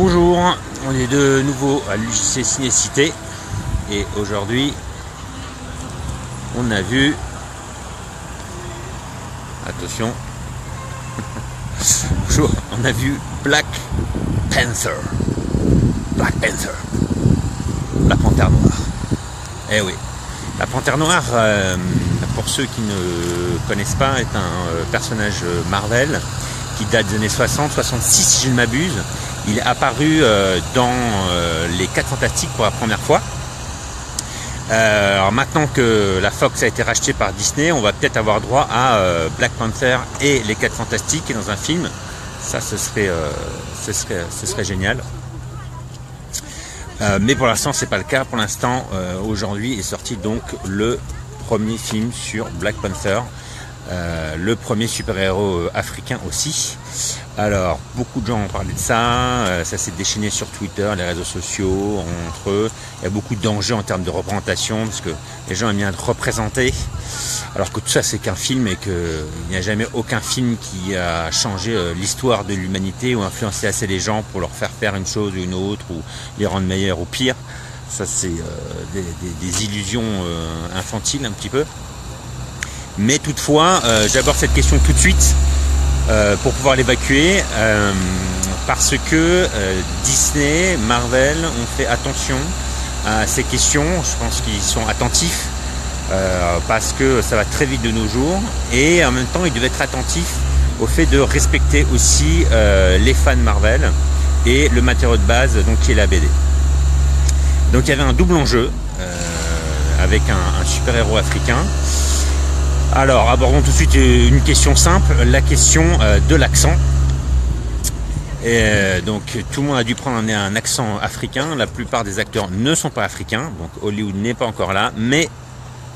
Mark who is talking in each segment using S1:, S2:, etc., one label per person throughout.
S1: Bonjour, on est de nouveau à l'UJC Ciné-Cité et aujourd'hui on a vu, attention, bonjour, on a vu Black Panther, la Panthère Noire. Eh oui, la Panthère Noire, pour ceux qui ne connaissent pas, est un personnage Marvel qui date des années 60-66 si je ne m'abuse. Il est apparu dans les 4 Fantastiques pour la première fois. Alors maintenant que la Fox a été rachetée par Disney, on va peut-être avoir droit à Black Panther et les 4 Fantastiques dans un film. Ça, ce serait génial. Mais pour l'instant, c'est pas le cas. Pour l'instant, aujourd'hui est sorti donc le premier film sur Black Panther. Le premier super-héros africain aussi. Alors, beaucoup de gens ont parlé de ça, ça s'est déchaîné sur Twitter, les réseaux sociaux, entre eux. Il y a beaucoup d'enjeux en termes de représentation, parce que les gens aiment bien être représentés, alors que tout ça c'est qu'un film et qu'il n'y a jamais aucun film qui a changé l'histoire de l'humanité ou influencé assez les gens pour leur faire faire une chose ou une autre, ou les rendre meilleurs ou pires. Ça c'est des illusions infantiles un petit peu. Mais toutefois, j'aborde cette question tout de suite pour pouvoir l'évacuer parce que Disney, Marvel ont fait attention à ces questions. Je pense qu'ils sont attentifs parce que ça va très vite de nos jours et en même temps ils devaient être attentifs au fait de respecter aussi les fans Marvel et le matériau de base donc qui est la BD. Donc il y avait un double enjeu avec un super-héros africain. Alors, abordons tout de suite une question simple, la question de l'accent. Donc, tout le monde a dû prendre un accent africain. La plupart des acteurs ne sont pas africains, donc Hollywood n'est pas encore là, mais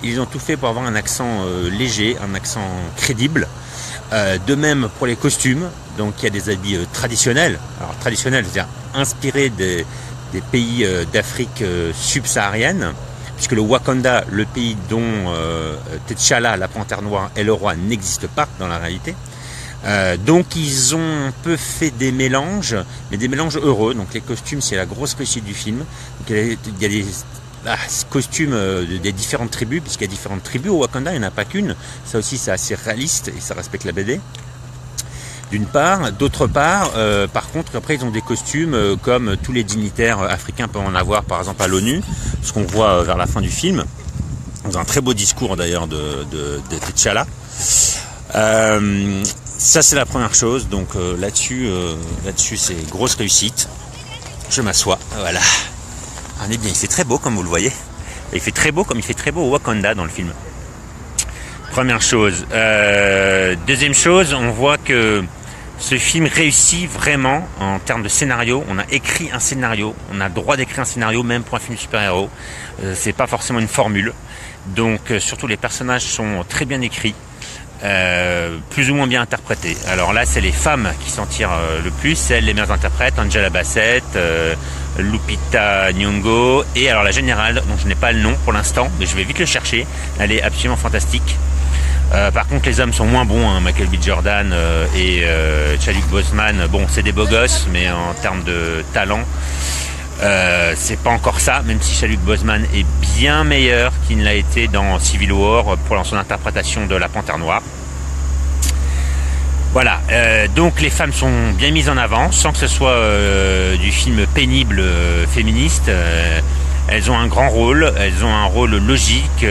S1: ils ont tout fait pour avoir un accent léger, un accent crédible. De même pour les costumes, donc il y a des habits traditionnels. Alors, traditionnels, c'est-à-dire inspirés des pays d'Afrique subsaharienne. Puisque le Wakanda, le pays dont T'Challa, la Panthère Noire, est le roi, n'existe pas dans la réalité. Donc ils ont un peu fait des mélanges, mais des mélanges heureux. Donc les costumes, c'est la grosse réussite du film. Donc, il y a des costumes des différentes tribus, puisqu'il y a différentes tribus au Wakanda, il n'y en a pas qu'une. Ça aussi, c'est assez réaliste et ça respecte la BD. D'une part, d'autre part, par contre, après ils ont des costumes comme tous les dignitaires africains peuvent en avoir, par exemple à l'ONU, ce qu'on voit vers la fin du film, dans un très beau discours d'ailleurs de T'Challa. Ça c'est la première chose, donc là-dessus c'est grosse réussite. Je m'assois, voilà. On est bien, il fait très beau comme vous le voyez. Il fait très beau comme il fait très beau au Wakanda dans le film. Première chose. Deuxième chose, on voit que ce film réussit vraiment en termes de scénario. On a écrit un scénario, on a le droit d'écrire un scénario même pour un film de super-héros. C'est pas forcément une formule. Donc surtout les personnages sont très bien écrits, plus ou moins bien interprétés. Alors là c'est les femmes qui s'en tirent le plus, celles les meilleures interprètes, Angela Bassett, Lupita Nyong'o et alors la générale dont je n'ai pas le nom pour l'instant, mais je vais vite le chercher. Elle est absolument fantastique. Par contre les hommes sont moins bons, hein. Michael B. Jordan et Chadwick Boseman, bon c'est des beaux gosses, mais en termes de talent, c'est pas encore ça, même si Chadwick Boseman est bien meilleur qu'il ne l'a été dans Civil War pour son interprétation de la Panthère Noire. Voilà, donc les femmes sont bien mises en avant, sans que ce soit du film pénible féministe. Elles ont un grand rôle, elles ont un rôle logique,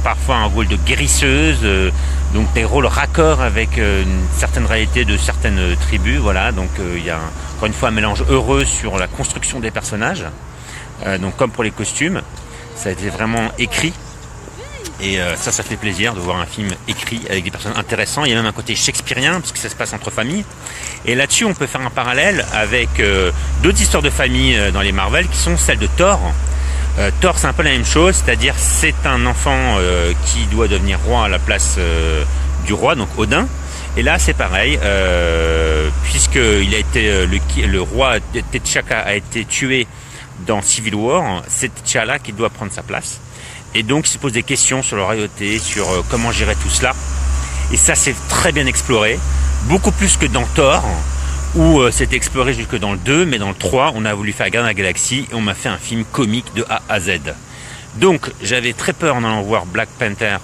S1: parfois un rôle de guérisseuse, donc des rôles raccords avec une certaine réalité de certaines tribus. Voilà, donc il y a encore une fois un mélange heureux sur la construction des personnages. Donc comme pour les costumes, ça a été vraiment écrit. Et ça fait plaisir de voir un film écrit avec des personnages intéressants. Il y a même un côté shakespearien, puisque ça se passe entre familles. Et là-dessus, on peut faire un parallèle avec d'autres histoires de famille dans les Marvel, qui sont celles de Thor. Thor, c'est un peu la même chose, c'est-à-dire c'est un enfant qui doit devenir roi à la place du roi, donc Odin. Et là, c'est pareil, puisqu'il a été le roi T'Chaka a été tué dans Civil War, c'est T'Challa qui doit prendre sa place. Et donc, il se pose des questions sur la royauté, sur comment gérer tout cela. Et ça, c'est très bien exploré, beaucoup plus que dans Thor, où c'était exploré jusque dans le 2, mais dans le 3, on a voulu faire Gardien de la Galaxie et on m'a fait un film comique de A à Z. Donc j'avais très peur en allant voir Black Panther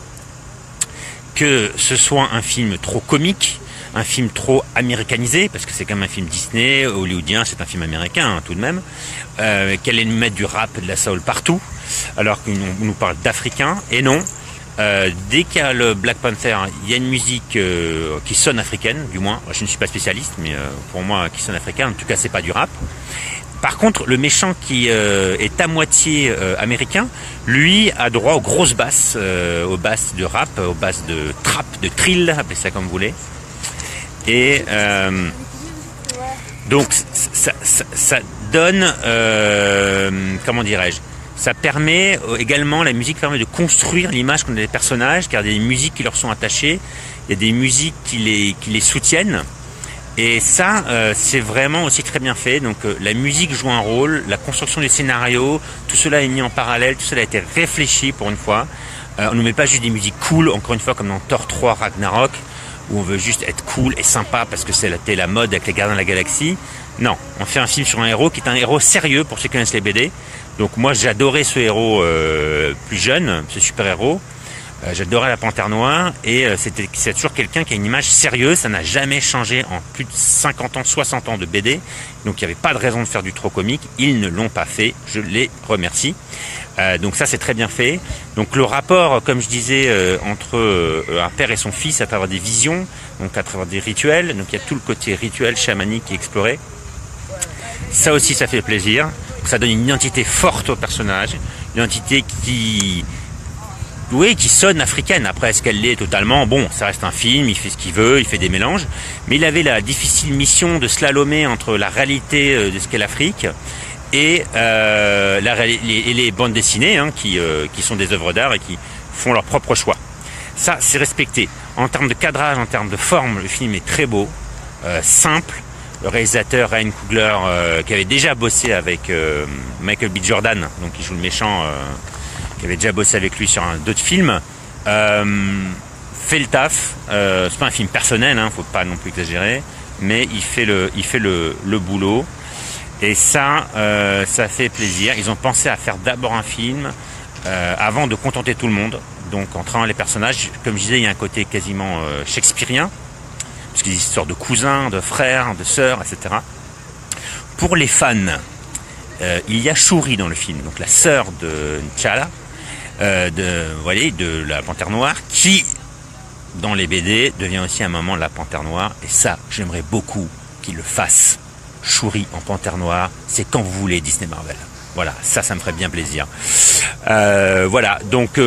S1: que ce soit un film trop comique, un film trop américanisé, parce que c'est quand même un film Disney, hollywoodien, c'est un film américain hein, tout de même, qu'elle allait nous mettre du rap, de la soul partout, alors qu'on nous parle d'Africains, et non. Dès qu'il y a le Black Panther, il y a une musique qui sonne africaine, du moins. Je ne suis pas spécialiste, mais pour moi, qui sonne africaine. En tout cas, c'est pas du rap. Par contre, le méchant qui est à moitié américain, lui a droit aux grosses basses, aux basses de rap, aux basses de trap, de trill, appelez ça comme vous voulez. Et donc, ça donne, comment dirais-je, ça permet également, la musique permet de construire l'image qu'on a des personnages, car il y a des musiques qui leur sont attachées, il y a des musiques qui les soutiennent. Et ça, c'est vraiment aussi très bien fait. Donc la musique joue un rôle, la construction des scénarios, tout cela est mis en parallèle, tout cela a été réfléchi pour une fois. On ne met pas juste des musiques cool, encore une fois comme dans Thor 3 Ragnarok, où on veut juste être cool et sympa parce que c'était la mode avec les Gardiens de la Galaxie. Non, on fait un film sur un héros qui est un héros sérieux pour ceux qui connaissent les BD. Donc moi j'adorais ce héros plus jeune, ce super-héros. J'adorais la Panthère Noire et c'est toujours quelqu'un qui a une image sérieuse, ça n'a jamais changé en plus de 50 ans, 60 ans de BD, donc il n'y avait pas de raison de faire du trop comique, ils ne l'ont pas fait, je les remercie. Donc ça c'est très bien fait. Donc le rapport, comme je disais, entre un père et son fils à travers des visions, donc à travers des rituels, donc il y a tout le côté rituel chamanique qui est exploré. Ça aussi ça fait plaisir, ça donne une identité forte au personnage, une identité qui sonne africaine. Après, est-ce qu'elle l'est totalement? Bon, ça reste un film, il fait ce qu'il veut, il fait des mélanges. Mais il avait la difficile mission de slalomer entre la réalité de ce qu'est l'Afrique et les bandes dessinées, hein, qui sont des œuvres d'art et qui font leur propre choix. Ça, c'est respecté. En termes de cadrage, en termes de forme, le film est très beau, simple. Le réalisateur Ryan Coogler, qui avait déjà bossé avec Michael B. Jordan, donc qui joue le méchant, qui avait déjà bossé avec lui sur d'autres films, fait le taf. C'est pas un film personnel, hein, faut pas non plus exagérer, mais il fait le boulot. Et ça fait plaisir. Ils ont pensé à faire d'abord un film avant de contenter tout le monde. Donc en travaillant les personnages, comme je disais, il y a un côté quasiment shakespearien, parce qu'il y a des histoires de cousins, de frères, de sœurs, etc. Pour les fans, il y a Shuri dans le film, donc la sœur de T'Challa, de la Panthère Noire, qui, dans les BD, devient aussi à un moment la Panthère Noire. Et ça, j'aimerais beaucoup qu'ils le fassent. Shuri en Panthère Noire, c'est quand vous voulez, Disney Marvel. Voilà, ça me ferait bien plaisir. Voilà, donc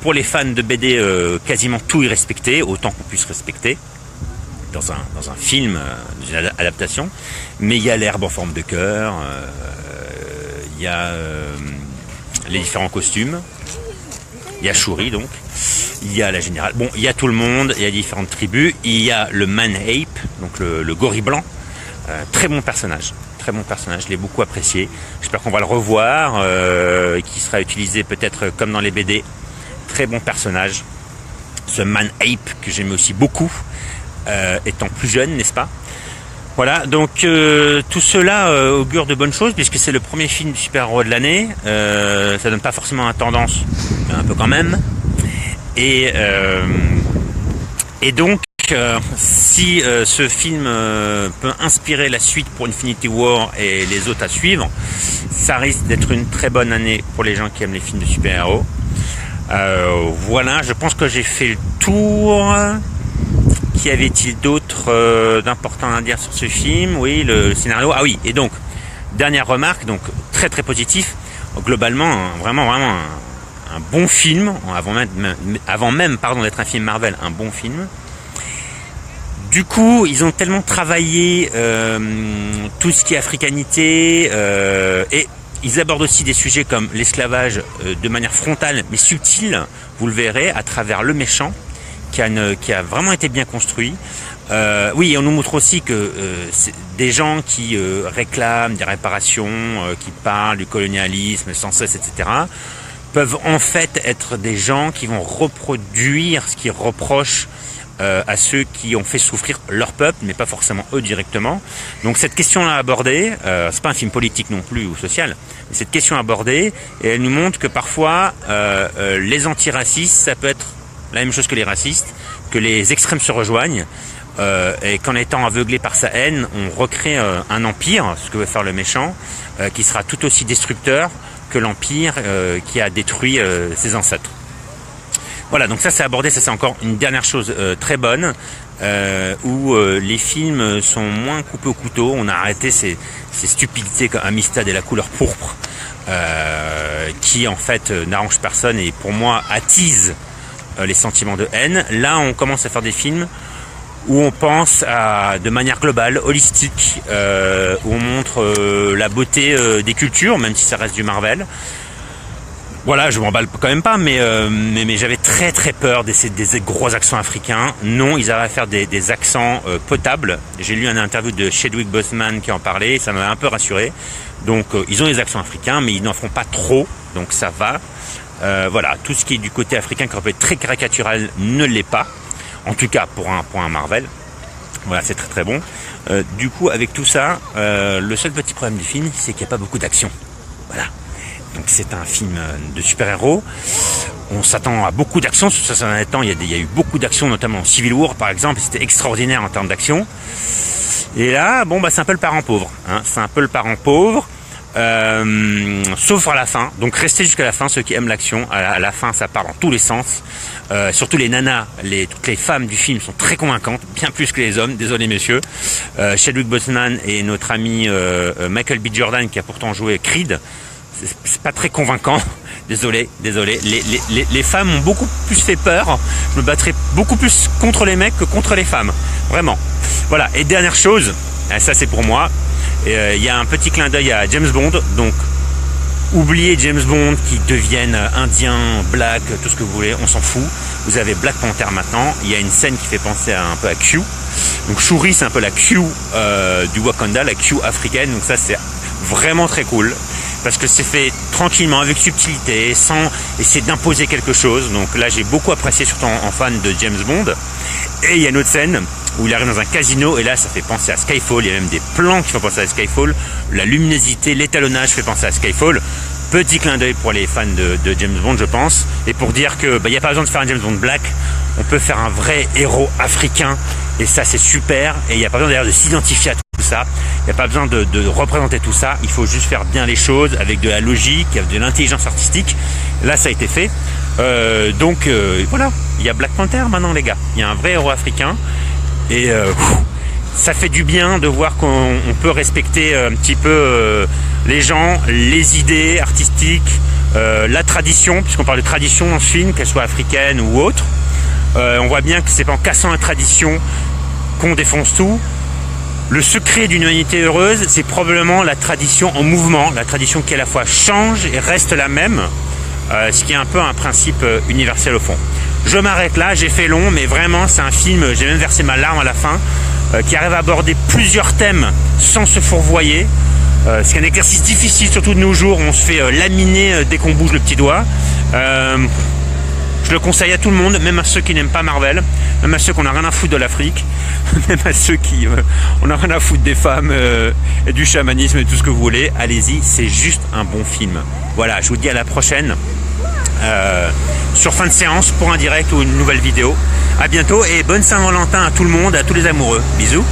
S1: pour les fans de BD, quasiment tout est respecté, autant qu'on puisse respecter dans un film, dans une adaptation. Mais il y a l'herbe en forme de cœur, il y a les différents costumes, il y a Shuri donc, il y a la générale, bon, il y a tout le monde, il y a différentes tribus, il y a le Man Ape, donc le gorille blanc, très bon personnage, je l'ai beaucoup apprécié, j'espère qu'on va le revoir, qui sera utilisé peut-être comme dans les BD, très bon personnage, ce Man Ape que j'aimais aussi beaucoup, étant plus jeune, n'est-ce pas? Voilà, donc tout cela augure de bonnes choses, puisque c'est le premier film super-héros de l'année, ça donne pas forcément une tendance, mais un peu quand même, et donc si ce film peut inspirer la suite pour Infinity War et les autres à suivre, ça risque d'être une très bonne année pour les gens qui aiment les films de super-héros. Voilà, je pense que j'ai fait le tour. Qu'y avait-il d'autre d'important à dire sur ce film? Oui, le scénario. Ah oui, et donc, dernière remarque, donc très très positif. Globalement, vraiment un bon film, avant même d'être un film Marvel, un bon film. Du coup, ils ont tellement travaillé tout ce qui est africanité, et ils abordent aussi des sujets comme l'esclavage de manière frontale mais subtile, vous le verrez, à travers le méchant, qui a vraiment été bien construit. Oui, on nous montre aussi que des gens qui réclament des réparations, qui parlent du colonialisme sans cesse, etc., peuvent en fait être des gens qui vont reproduire ce qu'ils reprochent à ceux qui ont fait souffrir leur peuple, mais pas forcément eux directement. Donc cette question-là abordée, c'est pas un film politique non plus ou social, mais cette question abordée, et elle nous montre que parfois les antiracistes, ça peut être la même chose que les racistes, que les extrêmes se rejoignent, et qu'en étant aveuglé par sa haine, on recrée un empire, ce que veut faire le méchant, qui sera tout aussi destructeur que l'empire qui a détruit ses ancêtres. Voilà, donc ça c'est abordé, ça c'est encore une dernière chose très bonne, où les films sont moins coupés au couteau. On a arrêté ces stupidités comme Amistad et la couleur pourpre, qui en fait n'arrangent personne et pour moi attisent les sentiments de haine. Là on commence à faire des films où on pense de manière globale, holistique, où on montre la beauté des cultures, même si ça reste du Marvel. Voilà, je m'emballe quand même pas, mais j'avais très très peur des gros accents africains. Non, ils arrivent à faire des accents potables. J'ai lu une interview de Chadwick Boseman qui en parlait, ça m'a un peu rassuré. Donc ils ont des accents africains, mais ils n'en font pas trop, donc ça va. Voilà, tout ce qui est du côté africain qui peut être très caricatural ne l'est pas. En tout cas pour un Marvel. Voilà, c'est très très bon. Du coup, avec tout ça, le seul petit problème du film, c'est qu'il n'y a pas beaucoup d'action. Voilà. Donc c'est un film de super-héros. On s'attend à beaucoup d'action. Sur ce dernier temps, il y a eu beaucoup d'action, notamment en Civil War par exemple. C'était extraordinaire en termes d'action. Et là, bon, c'est un peu le parent pauvre. Hein. C'est un peu le parent pauvre. Sauf à la fin. Donc restez jusqu'à la fin, ceux qui aiment l'action. À la fin, ça part dans tous les sens. Surtout les nanas, toutes les femmes du film sont très convaincantes, bien plus que les hommes. Désolé messieurs. Chadwick Boseman et notre ami Michael B. Jordan, qui a pourtant joué Creed, c'est pas très convaincant. Désolé. Les femmes ont beaucoup plus fait peur. Je me battrais beaucoup plus contre les mecs que contre les femmes. Vraiment. Voilà. Et dernière chose, ça c'est pour moi. Il y a un petit clin d'œil à James Bond. Donc, oubliez James Bond qui devienne indien, black, tout ce que vous voulez. On s'en fout. Vous avez Black Panther maintenant. Il y a une scène qui fait penser un peu à Q. Donc, Shuri, c'est un peu la Q du Wakanda, la Q africaine. Donc ça, c'est vraiment très cool. Parce que c'est fait tranquillement, avec subtilité, sans essayer d'imposer quelque chose. Donc là, j'ai beaucoup apprécié, surtout en fan de James Bond. Et il y a une autre scène où il arrive dans un casino, et là, ça fait penser à Skyfall. Il y a même des plans qui font penser à Skyfall. La luminosité, l'étalonnage fait penser à Skyfall. Petit clin d'œil pour les fans de James Bond, je pense. Et pour dire que il n'y a pas besoin de faire un James Bond black. On peut faire un vrai héros africain. Et ça, c'est super. Et il n'y a pas besoin d'ailleurs de s'identifier à tout ça. Il n'y a pas besoin de représenter tout ça. Il faut juste faire bien les choses avec de la logique, avec de l'intelligence artistique. Là, ça a été fait. Donc, voilà. Il y a Black Panther maintenant, les gars. Il y a un vrai héros africain. Et ça fait du bien de voir qu'on peut respecter un petit peu les gens, les idées artistiques, la tradition, puisqu'on parle de tradition dans ce film, qu'elle soit africaine ou autre. On voit bien que c'est pas en cassant la tradition qu'on défonce tout. Le secret d'une humanité heureuse, c'est probablement la tradition en mouvement, la tradition qui à la fois change et reste la même, ce qui est un peu un principe universel au fond. Je m'arrête là, j'ai fait long, mais vraiment c'est un film, j'ai même versé ma larme à la fin, qui arrive à aborder plusieurs thèmes sans se fourvoyer. C'est un exercice difficile, surtout de nos jours, on se fait laminer dès qu'on bouge le petit doigt. Je le conseille à tout le monde, même à ceux qui n'aiment pas Marvel, même à ceux qui n'ont rien à foutre de l'Afrique, même à ceux qui on a rien à foutre des femmes et du chamanisme et tout ce que vous voulez. Allez-y, c'est juste un bon film. Voilà, je vous dis à la prochaine sur Fin de Séance pour un direct ou une nouvelle vidéo. À bientôt et bonne Saint-Valentin à tout le monde, à tous les amoureux. Bisous.